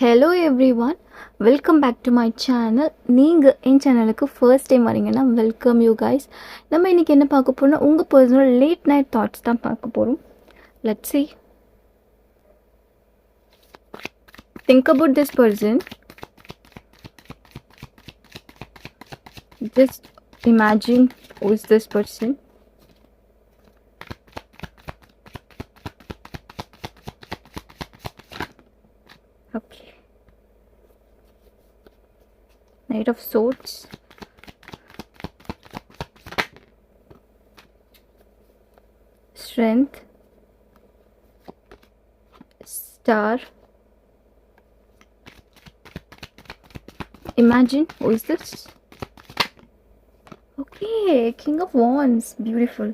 Hello everyone, welcome back to my channel. நீங்கள் என் சேனலுக்கு ஃபர்ஸ்ட் டைம் வரீங்கன்னா வெல்கம் யூ கைஸ். நம்ம இன்றைக்கி என்ன பார்க்க போகிறோம்னா உங்கள் பர்சனல் லேட் நைட் தாட்ஸ் தான் பார்க்க போகிறோம். Let's see. Think about this person. Just imagine who is this person. Okay. Knight of Swords. Strength. Star. Imagine who is this? Okay, King of Wands, beautiful.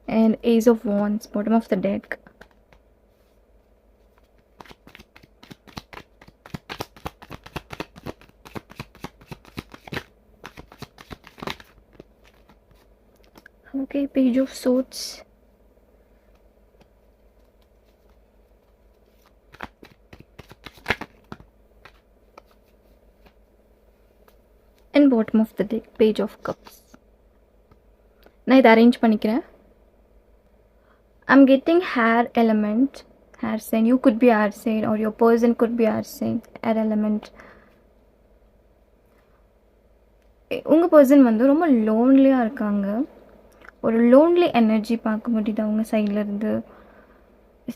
And Ace of Wands, bottom of the deck. Okay, Page of Swords. And bottom of the deck, Page of Cups. நான் இதை arrange பண்ணிக்கிறேன். I'm getting hair element, hair sign. You could be air sign or your person could be air sign, air element. உங்கள் person வந்து ரொம்ப லோன்லியாக இருக்காங்க. ஒரு lonely energy பார்க்க முடியுது அவங்க சைடில் இருந்து.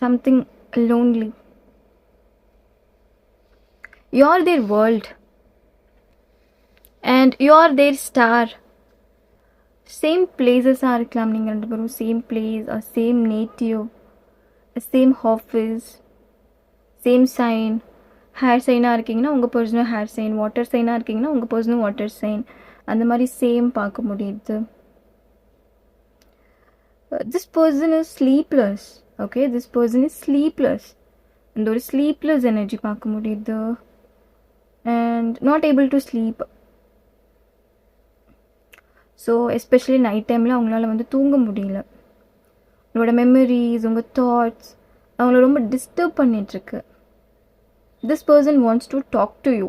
Something lonely. You are their world and you are their star. Same பிளேசஸாக இருக்கலாம் நீங்கள் ரெண்டு பேரும். Same place or same native, same office, same sign. Air சைனாக இருக்கீங்கன்னா உங்கள் பர்சனும் ஹேர் சைன், வாட்டர் சைனாக இருக்கீங்கன்னா உங்கள் பர்சனும் வாட்டர் சைன். அந்த மாதிரி சேம் பார்க்க முடியுது. This person is sleepless. Okay, this person is sleepless. And ஒரு sleepless energy பார்க்க முடியுது. And not able to sleep. So especially night டைமில் அவங்களால வந்து தூங்க முடியல. உங்களோட மெமரிஸ், உங்கள் தாட்ஸ் அவங்கள ரொம்ப டிஸ்டர்ப் பண்ணிகிட்ருக்கு. This person wants to talk to you.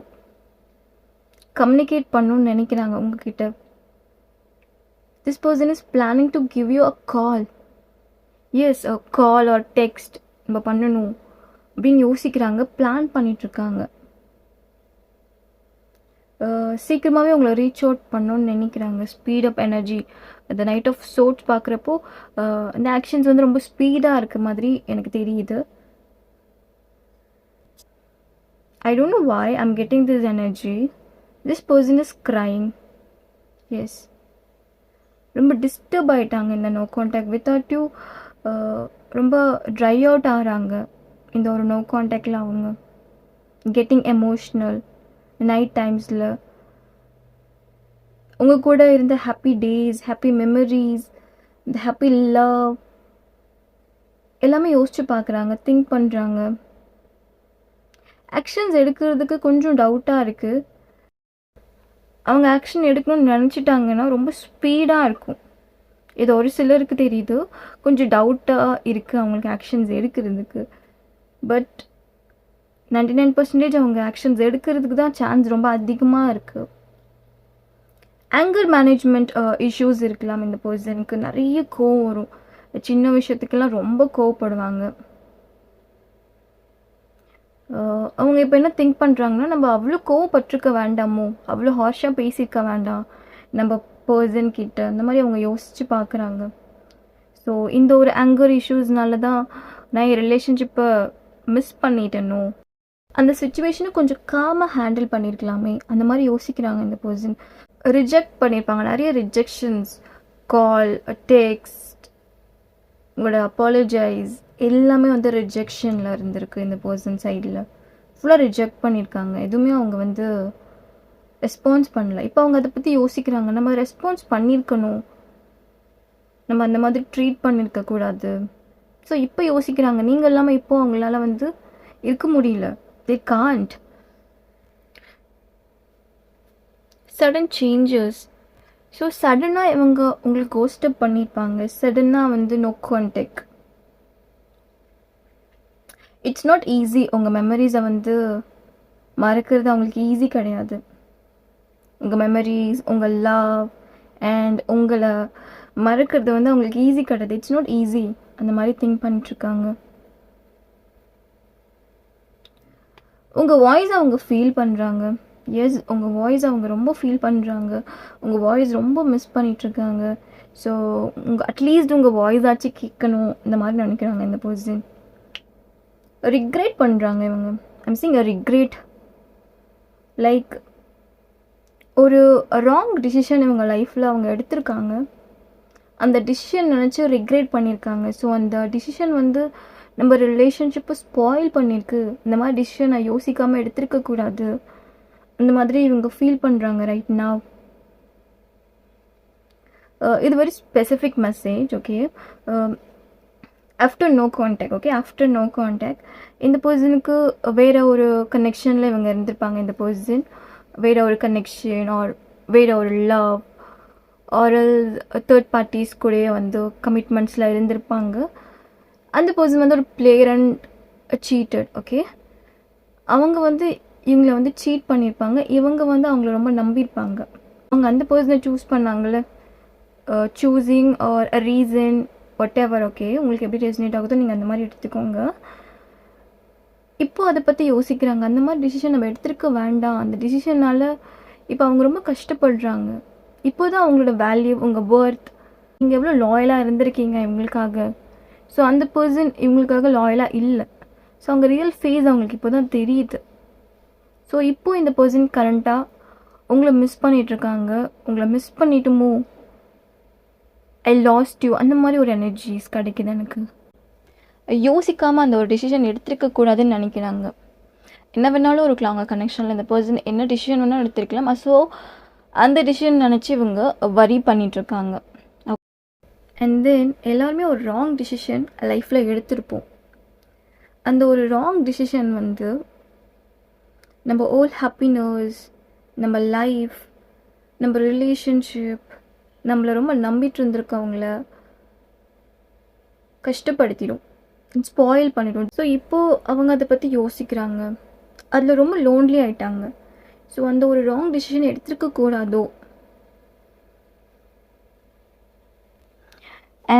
Communicate பண்ணணும்னு நினைக்கிறாங்க உங்ககிட்ட. This person is planning to give you a call. Yes, a call or text நம்ம பண்ணணும் அப்படின்னு யோசிக்கிறாங்க, பிளான் பண்ணிகிட்ருக்காங்க. சீக்கிரமாகவே உங்களை ரீச் அவுட் பண்ணணும்னு நினைக்கிறாங்க. Speed up energy. அந்த நைட் ஆஃப் சோட்ஸ் பார்க்குறப்போ இந்த ஆக்ஷன்ஸ் வந்து ரொம்ப ஸ்பீடாக இருக்க மாதிரி எனக்கு தெரியுது. I don't know why I'm getting this energy. This person is crying. Yes. ரொம்ப டிஸ்டர்ப் ஆகிட்டாங்க இந்த நோ கான்டாக்ட். வித்தவுட் யூ ரொம்ப ட்ரை அவுட் ஆகிறாங்க இந்த ஒரு நோ கான்டாக்டில் அவங்க. கெட்டிங் எமோஷ்னல் நைட் டைம்ஸில். உங்கள் கூட இருந்த ஹாப்பி டேஸ், ஹாப்பி மெமரிஸ், இந்த ஹாப்பி லவ் எல்லாமே யோசித்து பார்க்குறாங்க, திங்க் பண்ணுறாங்க. ஆக்ஷன்ஸ் எடுக்கிறதுக்கு கொஞ்சம் டவுட்டாக இருக்குது. அவங்க ஆக்ஷன் எடுக்கணும்னு நினச்சிட்டாங்கன்னா ரொம்ப ஸ்பீடாக இருக்கும். இது ஒரு சிலருக்கு தெரியுது, கொஞ்சம் டவுட்டாக இருக்குது அவங்களுக்கு ஆக்ஷன்ஸ் எடுக்கிறதுக்கு. பட் 99% அவங்க ஆக்ஷன்ஸ் எடுக்கிறதுக்கு தான் சான்ஸ் ரொம்ப அதிகமாக இருக்குது. ஆங்கர் மேனேஜ்மெண்ட் இஷ்யூஸ் இருக்கலாம் இந்த பர்சனுக்கு. நிறைய கோவம் வரும். சின்ன விஷயத்துக்கெல்லாம் ரொம்ப கோவப்படுவாங்க. அவங்க இப்போ என்ன திங்க் பண்ணுறாங்கன்னா, நம்ம அவ்வளோ கோவப்பட்டிருக்க வேண்டாமோ, அவ்வளோ ஹார்ஷாக பேசியிருக்க வேண்டாம் நம்ம பர்சன் கிட்ட, அந்த மாதிரி அவங்க யோசித்து பார்க்குறாங்க. ஸோ இந்த ஒரு ஆங்கர் இஷ்யூஸ்னால தான் நான் என் ரிலேஷன்ஷிப்பை மிஸ் பண்ணிட்டேனோ, அந்த சுச்சுவேஷனை கொஞ்சம் காமாக ஹேண்டில் பண்ணியிருக்கலாமே, அந்த மாதிரி யோசிக்கிறாங்க இந்த பர்சன். ரிஜெக்ட் பண்ணியிருப்பாங்க, நிறைய ரிஜெக்ஷன்ஸ், கால், டெக்ஸ்ட், உங்களோட அப்பாலஜைஸ் எல்லாமே வந்து ரிஜெக்ஷனில் இருந்திருக்கு இந்த பர்சன் சைடில். ஃபுல்லாக ரிஜெக்ட் பண்ணியிருக்காங்க. எதுவுமே அவங்க வந்து ரெஸ்பான்ஸ் பண்ணல. இப்போ அவங்க அதை பற்றி யோசிக்கிறாங்க, நம்ம ரெஸ்பான்ஸ் பண்ணியிருக்கணும், நம்ம அந்த மாதிரி ட்ரீட் பண்ணியிருக்கக்கூடாது. ஸோ இப்போ யோசிக்கிறாங்க. நீங்கள் இல்லாமல் இப்போ அவங்களால வந்து இருக்க முடியல. They can't. Sudden changes. So சடனாக இவங்க உங்களுக்கு கோஸ்டப் பண்ணியிருப்பாங்க. சடனாக வந்து no contact. It's not easy. உங்கள் மெமரிஸை வந்து மறக்கிறது அவங்களுக்கு ஈஸி கிடையாது. உங்கள் மெமரிஸ், உங்கள் லவ் அண்ட் உங்களை மறக்கிறது வந்து அவங்களுக்கு ஈஸி கிடையாது. It's not easy. அந்த மாதிரி திங்க் பண்ணிட்டுருக்காங்க. உங்கள் வாய்ஸ் அவங்க ஃபீல் பண்ணுறாங்க. எஸ், உங்கள் வாய்ஸ் அவங்க ரொம்ப ஃபீல் பண்ணுறாங்க. உங்கள் வாய்ஸ் ரொம்ப மிஸ் பண்ணிகிட்ருக்காங்க. ஸோ அட்லீஸ்ட் உங்கள் வாய்ஸ் ஆச்சு கேட்கணும், இந்த மாதிரி நினைக்கிறாங்க இந்த பர்சன். ரிக்ரெட் பண்ணுறாங்க இவங்க. I'm seeing a regret. Like ஒரு ராங் டிசிஷன் இவங்க லைஃப்பில் அவங்க எடுத்திருக்காங்க. அந்த டிசிஷன் நினச்சி ரிக்ரெட் பண்ணியிருக்காங்க. ஸோ அந்த டிசிஷன் வந்து நம்ம ரிலேஷன்ஷிப்பை ஸ்பாயில் பண்ணியிருக்கு. இந்த மாதிரி டிசிஷன் நான் யோசிக்காமல் எடுத்திருக்கக்கூடாது, அந்த மாதிரி இவங்க ஃபீல் பண்ணுறாங்க ரைட் நவ். இது very specific message. Okay, after no contact. Okay, after no contact இந்த பர்சனுக்கு வேறு ஒரு கனெக்ஷனில் இவங்க இருந்திருப்பாங்க. இந்த பர்சன் வேறு ஒரு கனெக்ஷன் ஆர் வேறு ஒரு லவ் ஆரல் தேர்ட் பார்ட்டிஸ் கூட வந்து கமிட்மெண்ட்ஸில் இருந்திருப்பாங்க. அந்த பர்சன் வந்து ஒரு பிளேயர் அண்ட் சீட்டட். ஓகே, அவங்க வந்து இவங்களை வந்து சீட் பண்ணியிருப்பாங்க. இவங்க வந்து அவங்கள ரொம்ப நம்பியிருப்பாங்க. அவங்க அந்த பர்சனை சூஸ் பண்ணாங்களே, choosing or a reason whatever. Okay, உங்களுக்கு எப்படி ரெசனேட் ஆகுதோ நீங்கள் அந்த மாதிரி எடுத்துக்கோங்க. இப்போது அதை பற்றி யோசிக்கிறாங்க. அந்த மாதிரி டிசிஷன் நம்ம எடுத்துருக்க வேண்டாம். அந்த டிசிஷனால் இப்போ அவங்க ரொம்ப கஷ்டப்படுறாங்க. இப்போ தான் அவங்களோட வேல்யூ, உங்கள் பர்த், நீங்கள் எவ்வளோ லாயலாக இருந்திருக்கீங்க இவங்களுக்காக. ஸோ அந்த பர்சன் இவங்களுக்காக லாயலாக இல்லை. ஸோ அவங்க ரியல் ஃபேஸ் அவங்களுக்கு இப்போ தான் தெரியுது. ஸோ இப்போது இந்த பர்சன் கரண்ட்டாக உங்களை மிஸ் பண்ணிகிட்ருக்காங்க. உங்களை மிஸ் பண்ணிட்டுமோ, ஐ லாஸ்ட் யூ, அந்த மாதிரி ஒரு எனர்ஜிஸ் கிடைக்குது எனக்கு. யோசிக்காமல் அந்த ஒரு டிசிஷன் எடுத்துருக்கக்கூடாதுன்னு நினைக்கிறாங்க. என்ன வேணாலும் இருக்கலாம் அவங்க கனெக்ஷனில். இந்த பர்சன் என்ன டிசிஷன் வேணாலும் எடுத்துருக்கலாம். ஸோ அந்த டிசிஷன் நினச்சி இவங்க வரி பண்ணிகிட்ருக்காங்க. அண்ட் தென் எல்லாருமே ஒரு ராங் டிசிஷன் லைஃப்பில் எடுத்திருப்போம். அந்த ஒரு ராங் டிசிஷன் வந்து நம்ம ஓல் ஹாப்பினஸ், நம்ம லைஃப், நம்ம ரிலேஷன்ஷிப், நம்மளை ரொம்ப நம்பிட்டு இருந்திருக்கவங்கள கஷ்டப்படுத்திடும், ஸ்பாயில் பண்ணிடும். ஸோ இப்போது அவங்க அதை பற்றி யோசிக்கிறாங்க. அதில் ரொம்ப லோன்லி ஆகிட்டாங்க. ஸோ அந்த ஒரு ராங் டிசிஷன் எடுத்துருக்கக்கூடாதோ.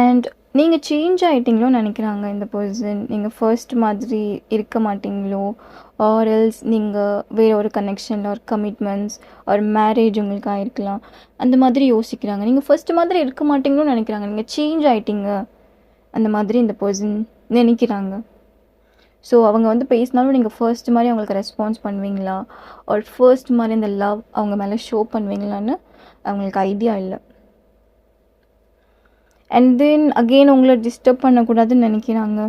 அண்ட் நீங்கள் சேஞ்ச் ஆகிட்டீங்களோன்னு நினைக்கிறாங்க இந்த பர்சன். நீங்கள் ஃபர்ஸ்ட் மாதிரி இருக்க மாட்டீங்களோ, ஆர் எல்ஸ் நீங்கள் வேறு ஒரு கனெக்ஷனில் ஒரு கமிட்மெண்ட்ஸ் ஒரு மேரேஜ் உங்களுக்கு ஆகிருக்கலாம், அந்த மாதிரி யோசிக்கிறாங்க. நீங்கள் ஃபர்ஸ்ட் மாதிரி இருக்க மாட்டீங்களோன்னு நினைக்கிறாங்க. நீங்கள் சேஞ்ச் ஆகிட்டீங்க அந்த மாதிரி இந்த பர்சன் நினைக்கிறாங்க. ஸோ அவங்க வந்து பேசினாலும் நீங்கள் ஃபர்ஸ்ட் மாதிரி அவங்களுக்கு ரெஸ்பான்ஸ் பண்ணுவீங்களா, ஒரு ஃபர்ஸ்ட் மாதிரி இந்த லவ் அவங்க மேலே ஷோ பண்ணுவீங்களான்னு அவங்களுக்கு ஐடியா இல்லை. அண்ட் தென் அகெயின் உங்களை டிஸ்டர்ப் பண்ணக்கூடாதுன்னு நினைக்கிறாங்க.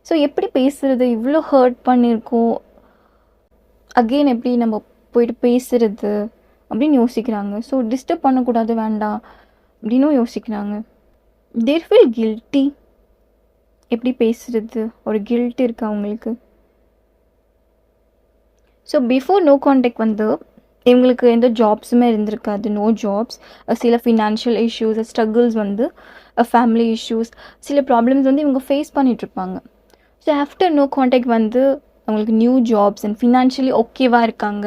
ஸோ எப்படி பேசுகிறது, இவ்வளோ ஹர்ட் பண்ணியிருக்கோம், அகெயின் எப்படி நம்ம போயிட்டு பேசுகிறது அப்படின்னு யோசிக்கிறாங்க. ஸோ டிஸ்டர்ப் பண்ணக்கூடாது, வேண்டாம் அப்படின்னும் யோசிக்கிறாங்க. தேர் ஃபீல் கில்ட்டி. எப்படி பேசுகிறது, ஒரு கில்ட் இருக்குது அவங்களுக்கு. ஸோ பிஃபோர் நோ கான்டாக்ட் வந்து இவங்களுக்கு எந்த ஜாப்ஸுமே இருந்திருக்காது, நோ ஜாப்ஸ். சில ஃபினான்ஷியல் இஷ்யூஸ், ஸ்ட்ரகிள்ஸ் வந்து ஃபேமிலி இஷ்யூஸ், சில ப்ராப்ளம்ஸ் வந்து இவங்க ஃபேஸ் பண்ணிகிட்ருப்பாங்க. ஸோ ஆஃப்டர் நோ கான்டாக்ட் வந்து அவங்களுக்கு நியூ ஜாப்ஸ் அண்ட் ஃபினான்ஷியலி ஓகேவாக இருக்காங்க.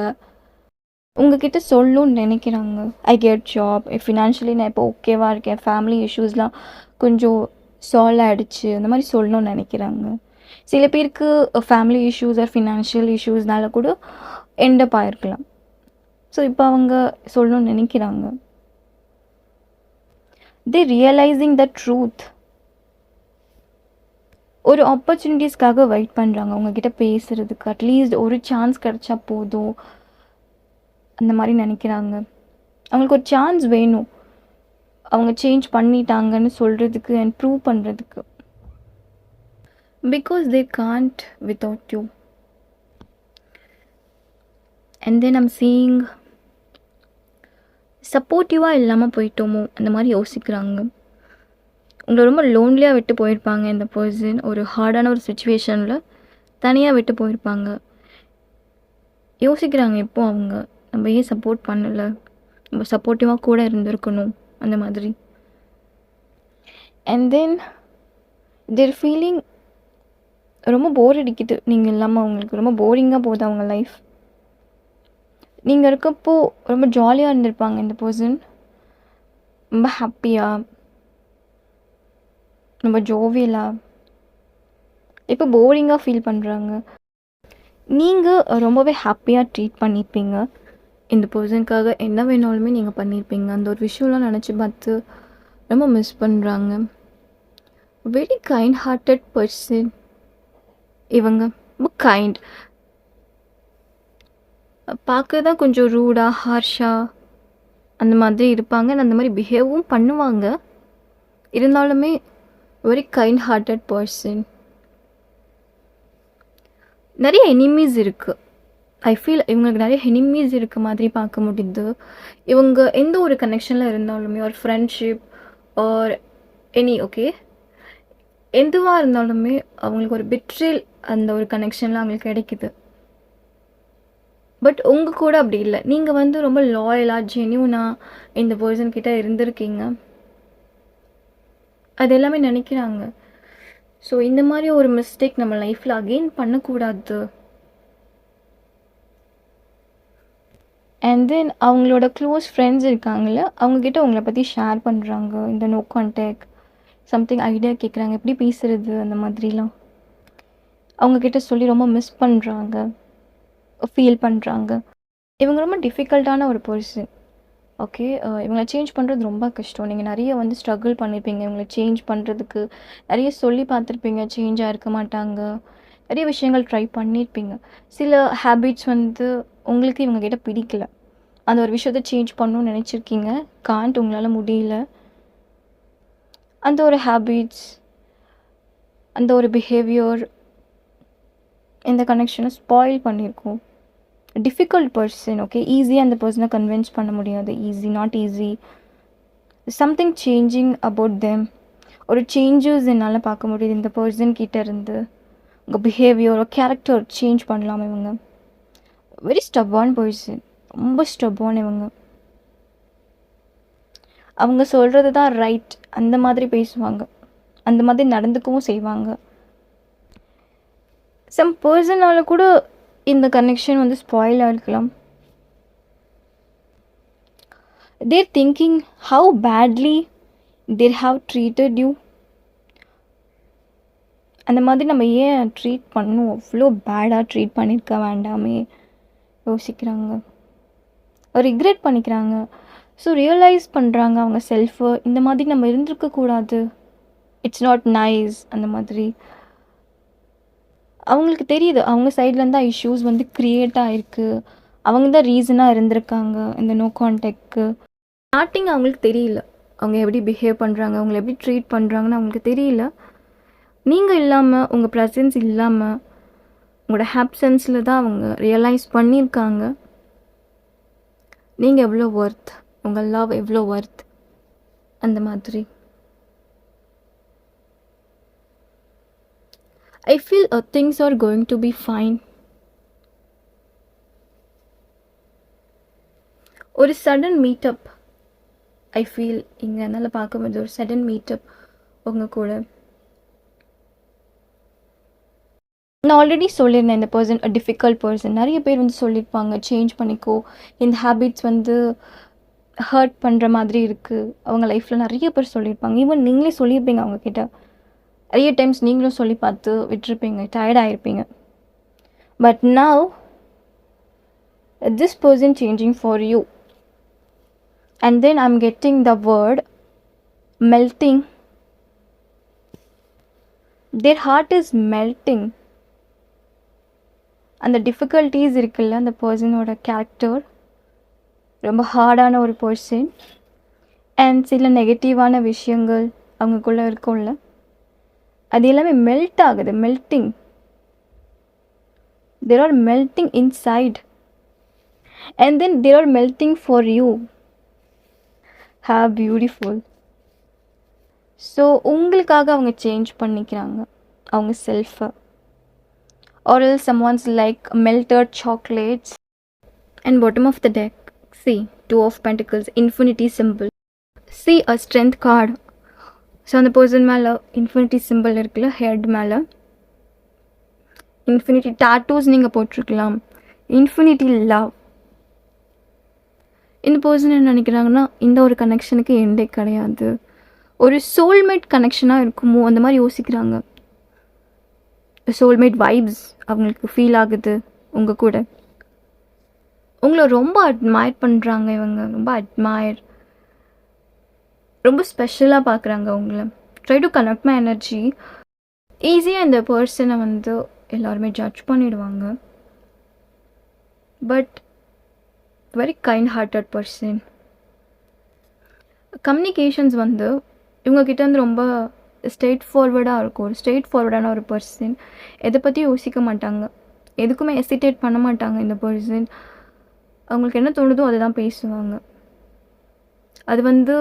உங்ககிட்ட சொல்லணும்னு நினைக்கிறாங்க. ஐ கெட் ஜாப், ஃபினான்ஷியலி நான் இப்போ ஓகேவாக இருக்கேன், ஃபேமிலி இஷ்யூஸ்லாம் கொஞ்சம் சால்வ் ஆகிடுச்சு, அந்த மாதிரி சொல்லணும்னு நினைக்கிறாங்க. சில பேருக்கு ஃபேமிலி இஷ்யூஸ் ஆர் ஃபினான்ஷியல் இஷ்யூஸ்னால கூட எண்டப் ஆகிருக்கலாம். ஸோ இப்போ அவங்க சொல்லணும்னு நினைக்கிறாங்க. தே ரியலைசிங் த ட்ரூத். ஒரு ஆப்பர்ச்சுனிட்டிஸ்க்காக வெயிட் பண்ணுறாங்க உங்ககிட்ட பேசுகிறதுக்கு. அட்லீஸ்ட் ஒரு சான்ஸ் கிடச்சா போதும் அந்த மாதிரி நினைக்கிறாங்க. அவங்களுக்கு ஒரு சான்ஸ் வேணும் அவங்க சேஞ்ச் பண்ணிட்டாங்கன்னு சொல்கிறதுக்கு அண்ட் ப்ரூவ் பண்ணுறதுக்கு. Because they Gantt without you. And then I'm seeing சப்போர்ட்டிவாக இல்லாமல் போயிட்டோமோ அந்த மாதிரி யோசிக்கிறாங்க. உங்களை ரொம்ப லோன்லியாக விட்டு போயிருப்பாங்க இந்த பர்சன். ஒரு ஹார்டான ஒரு சுச்சுவேஷனில் தனியாக விட்டு போயிருப்பாங்க. யோசிக்கிறாங்க இப்போ அவங்க நம்ம ஏன் சப்போர்ட் பண்ணலை, நம்ம சப்போர்ட்டிவாக கூட இருந்திருக்கணும் அந்த மாதிரி. அண்ட் தென் தேர் ஃபீலிங் ரொம்ப போர் அடிக்குது நீங்கள் இல்லாமல். அவங்களுக்கு ரொம்ப போரிங்காக போகுது அவங்க லைஃப். நீங்கள் இருக்கப்போ ரொம்ப ஜாலியாக இருந்திருப்பாங்க இந்த பர்சன், ரொம்ப ஹாப்பியாக, ரொம்ப ஜோவியலாக. இப்போ போரிங்காக ஃபீல் பண்ணுறாங்க. நீங்கள் ரொம்பவே ஹாப்பியாக ட்ரீட் பண்ணியிருப்பீங்க. இந்த பர்சனுக்காக என்ன வேணாலுமே நீங்கள் பண்ணியிருப்பீங்க. அந்த ஒரு விஷயம்லாம் நினச்சி பார்த்து ரொம்ப மிஸ் பண்ணுறாங்க. வெரி கைண்ட் ஹார்ட்டட் பர்சன் இவங்க. ரொம்ப கைண்ட். பார்க்க தான் கொஞ்சம் ரூடாக ஹார்ஷாக அந்த மாதிரி இருப்பாங்க. அந்த மாதிரி பிஹேவும் பண்ணுவாங்க. இருந்தாலுமே வெரி கைண்ட் ஹார்ட்டட் பர்சன். நிறைய எனிமீஸ் இருக்குது. ஐ ஃபீல் இவங்களுக்கு நிறைய எனிமீஸ் இருக்க மாதிரி பார்க்க முடியுது. இவங்க எந்த ஒரு கனெக்ஷனில் இருந்தாலுமே, ஒரு ஃப்ரெண்ட்ஷிப் ஆர் எனி ஓகே எதுவாக இருந்தாலுமே அவங்களுக்கு ஒரு பிட்ரேல் அந்த ஒரு கனெக்ஷனில் அவங்களுக்கு கிடைக்குது. பட் உங்கள் கூட அப்படி இல்லை. நீங்கள் வந்து ரொம்ப லாயலாக ஜென்யூனாக இந்த பர்சன் கிட்ட இருந்திருக்கீங்க. அது எல்லாமே நினைக்கிறாங்க. ஸோ இந்த மாதிரி ஒரு மிஸ்டேக் நம்ம லைஃப்பில் அகெயின் பண்ணக்கூடாது. அண்ட் தென் அவங்களோட க்ளோஸ் ஃப்ரெண்ட்ஸ் இருக்காங்கள, அவங்கக்கிட்ட உங்களை பற்றி ஷேர் பண்ணுறாங்க. இந்த நோ கான்டாக்ட் சம்திங் ஐடியா கேட்குறாங்க, எப்படி பேசுகிறது அந்த மாதிரிலாம் அவங்கக்கிட்ட சொல்லி ரொம்ப மிஸ் பண்ணுறாங்க, ஃபீல் பண்ணுறாங்க. இவங்க ரொம்ப டிஃபிகல்ட்டான ஒரு பர்சன். ஓகே, இவங்களை சேஞ்ச் பண்ணுறது ரொம்ப கஷ்டம். நீங்கள் நிறைய வந்து ஸ்ட்ரகிள் பண்ணியிருப்பீங்க இவங்களை சேஞ்ச் பண்ணுறதுக்கு. நிறைய சொல்லி பார்த்துருப்பீங்க, சேஞ்சாக இருக்க மாட்டாங்க. நிறைய விஷயங்கள் ட்ரை பண்ணியிருப்பீங்க. சில ஹேபிட்ஸ் வந்து உங்களுக்கு இவங்ககிட்ட பிடிக்கல. அந்த ஒரு விஷயத்த சேஞ்ச் பண்ணணும்னு நினச்சிருக்கீங்க, காண்ட், உங்களால் முடியல. அந்த ஒரு ஹேபிட்ஸ், அந்த ஒரு பிஹேவியர் இந்த கனெக்ஷனை ஸ்பாயில் பண்ணியிருக்கோம். Difficult person. ஓகே, ஈஸியாக அந்த பர்சனை கன்வின்ஸ் பண்ண முடியாது. Easy, not easy. Something changing about them. ஒரு சேஞ்சஸ் என்னால் பார்க்க முடியுது இந்த பர்சன் கிட்ட இருந்து. உங்கள் பிஹேவியர், கேரக்டர் சேஞ்ச் பண்ணலாம். இவங்க வெரி ஸ்டப்பான் பர்சன், ரொம்ப ஸ்டப்பான் இவங்க. அவங்க சொல்கிறது தான் ரைட் அந்த மாதிரி பேசுவாங்க, அந்த மாதிரி நடந்துக்கவும் செய்வாங்க. சம் பர்சனால் கூட இந்த கனெக்ஷன் வந்து ஸ்பாயில் ஆகிருக்கலாம். They're thinking how badly they're have treated you. அந்த மாதிரி நம்ம ஏன் ட்ரீட் பண்ணணும், அவ்வளோ பேடாக ட்ரீட் பண்ணியிருக்க வேண்டாமே யோசிக்கிறாங்க, ரிக்ரெட் பண்ணிக்கிறாங்க. ஸோ ரியலைஸ் பண்ணுறாங்க அவங்க செல்ஃபு. இந்த மாதிரி நம்ம இருந்திருக்கக்கூடாது, இட்ஸ் நாட் நைஸ். அந்த மாதிரி அவங்களுக்கு தெரியுது அவங்க சைட்லேருந்து தான் இஷ்யூஸ் வந்து க்ரியேட் ஆகிருக்கு. அவங்க தான் ரீசனாக இருந்திருக்காங்க இந்த நோ கான்டாக்ட்க்கு. ஸ்டார்டிங் அவங்களுக்கு தெரியல அவங்க எப்படி பிஹேவ் பண்ணுறாங்க, அவங்கள எப்படி ட்ரீட் பண்ணுறாங்கன்னு அவங்களுக்கு தெரியல. நீங்கள் இல்லாமல், உங்கள் ப்ரெசன்ஸ் இல்லாமல், உங்களோட ஆப்சன்ஸில் தான் அவங்க ரியலைஸ் பண்ணியிருக்காங்க நீங்கள் எவ்வளோ ஒர்த், உங்கள் லவ் எவ்வளோ ஒர்த். அந்த மாதிரி I feel things are going to be fine. ஒரு சடன் மீட்டப் ஐ ஃபீல் இங்கே என்னால் பார்க்கும்போது ஒரு சடன் மீட்டப் உங்கள் கூட. நான் ஆல்ரெடி சொல்லியிருந்தேன் இந்த பர்சன் டிஃபிகல்ட் பர்சன். நிறைய பேர் வந்து சொல்லியிருப்பாங்க சேஞ்ச் பண்ணிக்கோ, இந்த ஹேபிட்ஸ் வந்து ஹர்ட் பண்ணுற மாதிரி இருக்குது. அவங்க லைஃப்பில் நிறைய பேர் சொல்லியிருப்பாங்க. ஈவன் நீங்களே சொல்லியிருப்பீங்க அவங்கக்கிட்ட. நிறைய டைம்ஸ் நீங்களும் சொல்லி பார்த்து விட்டுருப்பீங்க, டயர்டாகிருப்பீங்க. But now this person changing for you. And then I am getting the word melting. Their heart is melting. அந்த டிஃபிகல்ட்டிஸ் இருக்குல்ல, அந்த பர்சனோட கேரக்டர் ரொம்ப ஹார்டான ஒரு பர்சன். அண்ட் சில நெகட்டிவான விஷயங்கள் அவங்களுக்குள்ளே இருக்கும்ல, அது எல்லாமே மெல்ட் ஆகுது. Melting. There are melting inside and then there are melting for you. How beautiful. So உங்களுக்காக அவங்க சேஞ்ச் பண்ணிக்கிறாங்க அவங்க செல்ஃபை. or else someone's like melted chocolates. And bottom of the deck, see, two of pentacles, infinity symbol. See a strength card. So அந்த person மேலே infinity simple இருக்குல்ல, head மேலே. Infinity tattoos நீங்கள் போட்டிருக்கலாம். Infinity love. இந்த பர்சன் என்ன நினைக்கிறாங்கன்னா, இந்த ஒரு கனெக்ஷனுக்கு எண்டே கிடையாது, ஒரு சோல்மேட் கனெக்ஷனாக இருக்குமோ அந்த மாதிரி யோசிக்கிறாங்க. சோல்மேட் வைப்ஸ் அவங்களுக்கு ஃபீல் ஆகுது உங்கள் கூட. உங்களை ரொம்ப அட்மையர் பண்ணுறாங்க இவங்க, ரொம்ப அட்மையர், ரொம்ப ஸ்பெஷலாக பார்க்குறாங்க உங்களை. Try to connect my energy. ஈஸியாக இந்த பர்சனை வந்து எல்லாருமே ஜட்ஜ் பண்ணிடுவாங்க. But very kind hearted person. Communications வந்து இவங்கக்கிட்ட வந்து ரொம்ப ஸ்ட்ரெயிட் ஃபார்வர்டாக இருக்கும். ஒரு ஸ்ட்ரெயிட் ஃபார்வர்டான ஒரு பர்சன். எதை பற்றி யோசிக்க மாட்டாங்க, எதுக்குமே ஹெசிடேட் பண்ண மாட்டாங்க இந்த பர்சன். அவங்களுக்கு என்ன தோணுதோ அதை தான் பேசுவாங்க. அது வந்து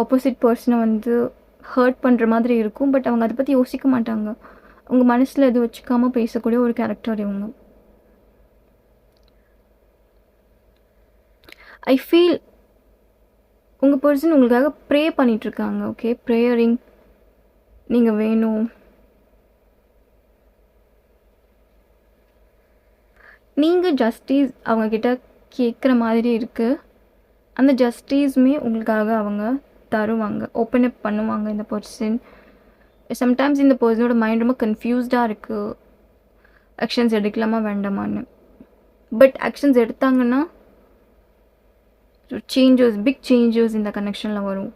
ஆப்போசிட் பர்சனை வந்து ஹர்ட் பண்ணுற மாதிரி இருக்கும். பட் அவங்க அதை பற்றி யோசிக்க மாட்டாங்க. அவங்க மனசில் எது வச்சுக்காமல் பேசக்கூடிய ஒரு கேரக்டர் இவங்க. ஐ ஃபீல் உங்கள் பர்சன் உங்களுக்காக ப்ரே பண்ணிகிட்ருக்காங்க. ஓகே, ப்ரேயரிங் நீங்கள் வேணும். நீங்கள் ஜஸ்டிஸ் அவங்கக்கிட்ட கேட்குற மாதிரி இருக்குது. அந்த ஜஸ்டிஸுமே உங்களுக்காக அவங்க தருவாங்க, ஓப்பன் அப் பண்ணுவாங்க இந்த பர்சன். சம்டைம்ஸ் இந்த பர்சனோட மைண்ட் ரொம்ப கன்ஃபியூஸ்டாக இருக்குது, ஆக்ஷன்ஸ் எடுக்கலாமா வேண்டாமான்னு. பட் ஆக்ஷன்ஸ் எடுத்தாங்கன்னா சேஞ்சஸ், பிக் சேஞ்சஸ் இந்த கனெக்ஷனில் வரும்.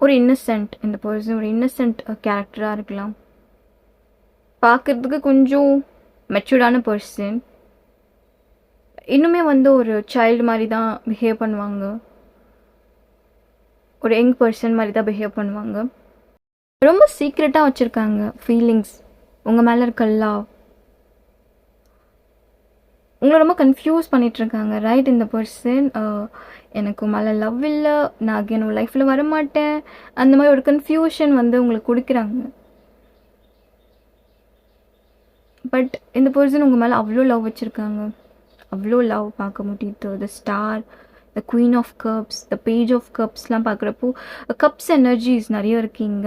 ஒரு இன்னசென்ட், இந்த பர்சன் ஒரு இன்னசென்ட் கேரக்டராக இருக்கலாம். பார்க்குறதுக்கு கொஞ்சம் மெச்சூர்டான பர்சன். இன்னுமே வந்து ஒரு சைல்டு மாதிரி தான் பிஹேவ் பண்ணுவாங்க, ஒரு யங் பர்சன் மாதிரி தான் பிஹேவ் பண்ணுவாங்க. ரொம்ப சீக்ரெட்டாக வச்சுருக்காங்க ஃபீலிங்ஸ் உங்கள் மேலே இருக்க லவ். உங்களை ரொம்ப கன்ஃபியூஸ் பண்ணிகிட்ருக்காங்க, ரைட்? இந்த பர்சன் எனக்கு மேலே லவ் இல்லை, நான் என்னோட லைஃப்பில் வரமாட்டேன், அந்த மாதிரி ஒரு கன்ஃபியூஷன் வந்து உங்களுக்கு கொடுக்குறாங்க. பட் இந்த பர்சன் உங்கள் மேலே அவ்வளோ லவ் வச்சுருக்காங்க, அவ்வளோ லவ் பார்க்க முடியுது. The star, the queen of cups, the page of கப்ஸ்லாம் பார்க்குறப்போ கப்ஸ் எனர்ஜிஸ் நிறைய இருக்கீங்க.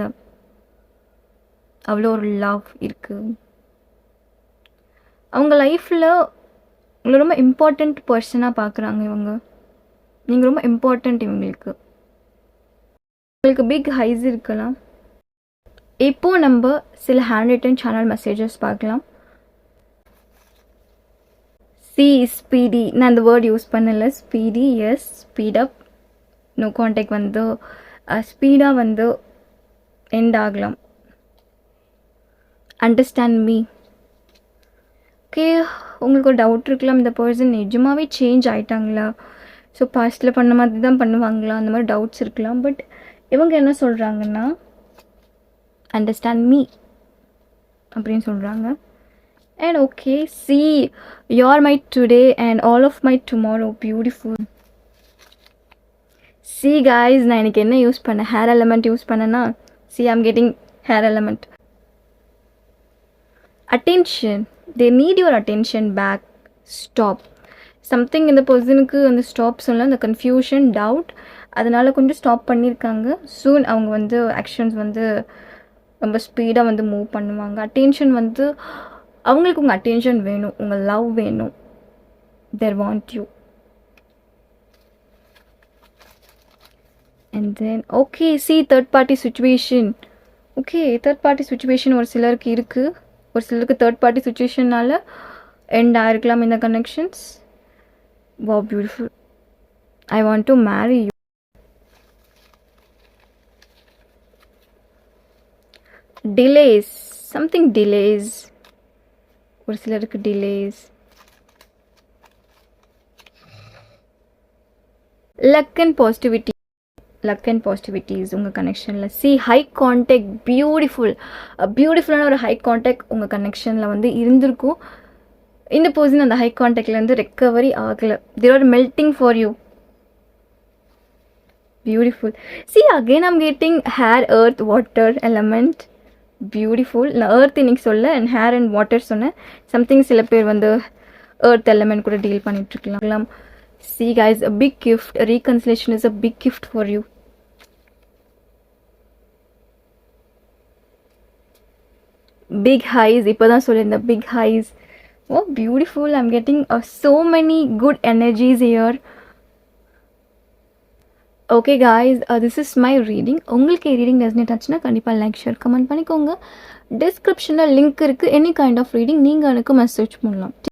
அவ்வளோ ஒரு லவ் இருக்குது அவங்க லைஃப்பில். உங்களை ரொம்ப இம்பார்ட்டண்ட் பர்சனாக பார்க்குறாங்க இவங்க. நீங்கள் ரொம்ப இம்பார்ட்டண்ட் இவங்களுக்கு. உங்களுக்கு பிக் ஹைஸ் இருக்கலாம். இப்போது நம்ம சில ஹேண்ட் ரிட்டன் சேனல் மெசேஜஸ் பார்க்கலாம். சி ஸ்பீடி, நான் அந்த வேர்ட் யூஸ் பண்ணலை. Speedy, yes, speed up, no contact வந்து ஸ்பீடாக வந்து எண்ட் ஆகலாம். Understand me. ஓகே, உங்களுக்கு ஒரு டவுட் இருக்கலாம், இந்த பர்சன் நிஜமாகவே சேஞ்ச் ஆகிட்டாங்களா, ஸோ பாஸ்ட்டில் பண்ண மாதிரி தான் பண்ணுவாங்களா, அந்த மாதிரி டவுட்ஸ் இருக்கலாம். பட் இவங்க என்ன சொல்கிறாங்கன்னா, அண்டர்ஸ்டாண்ட் மீ அப்படின்னு சொல்கிறாங்க. And okay, see, you're my today and all of my tomorrow, beautiful. See guys, நான் இன்னைக்கு என்ன யூஸ் பண்ணேன், ஹேர் எலமெண்ட் யூஸ் பண்ணேன்னா, see I'm getting hair element. Attention, they need your attention back. Stop. Something இந்த பர்சனுக்கு அந்த stop சொல்ல, அந்த கன்ஃபியூஷன், டவுட், அதனால் கொஞ்சம் ஸ்டாப் பண்ணியிருக்காங்க. சூன் அவங்க வந்து ஆக்ஷன்ஸ் வந்து ரொம்ப ஸ்பீடாக வந்து மூவ் பண்ணுவாங்க. அட்டென்ஷன் வந்து அவங்களுக்கு உங்கள் அட்டென்ஷன் வேணும், உங்கள் லவ் வேணும். They're want you. And then okay, see third party situation. Okay, third party situation ஒரு சிலருக்கு இருக்குது. ஒரு சிலருக்கு தேர்ட் பார்ட்டி சுச்சுவேஷனால் எண்ட் ஆகிருக்கலாம் இந்த connections. Wow, beautiful. I want to marry you. Delays, something delays, ஒரு சிலருக்கு delays. Luck and positivity, luck and positivities உங்கள் கனெக்ஷனில். சி ஹை கான்டாக்ட், பியூட்டிஃபுல்லான ஒரு ஹை கான்டாக்ட் உங்கள் கனெக்ஷனில் வந்து இருந்திருக்கும். இந்த பர்சன் அந்த ஹை கான்டாக்ட்லேருந்து ரெக்கவரி ஆகலை. There are melting for you. Beautiful. See again I'm getting air, earth, water element. Beautiful. நான் எர்த் இன்னைக்கு சொல்ல அண்ட் ஹேர் அண்ட் வாட்டர் சொன்னேன். சம்திங் சில பேர் வந்து எர்த் எலமெண்ட் கூட டீல் பண்ணிட்டுருக்கலாம். See guys, a big gift, a reconciliation is a big gift for you. Big highs, இப்போ தான் சொல்லியிருந்தேன் big highs. Oh beautiful, I'm getting so many good energies here. Okay guys, this is my reading. உங்களுக்கு reading resonate ஆச்சுன்னா கண்டிப்பாக like share comment பண்ணிக்கோங்க. டிஸ்கிரிப்ஷனில் link இருக்குது. Any kind of reading நீங்கள் எனக்கு மெசேஜ் பண்ணலாம்.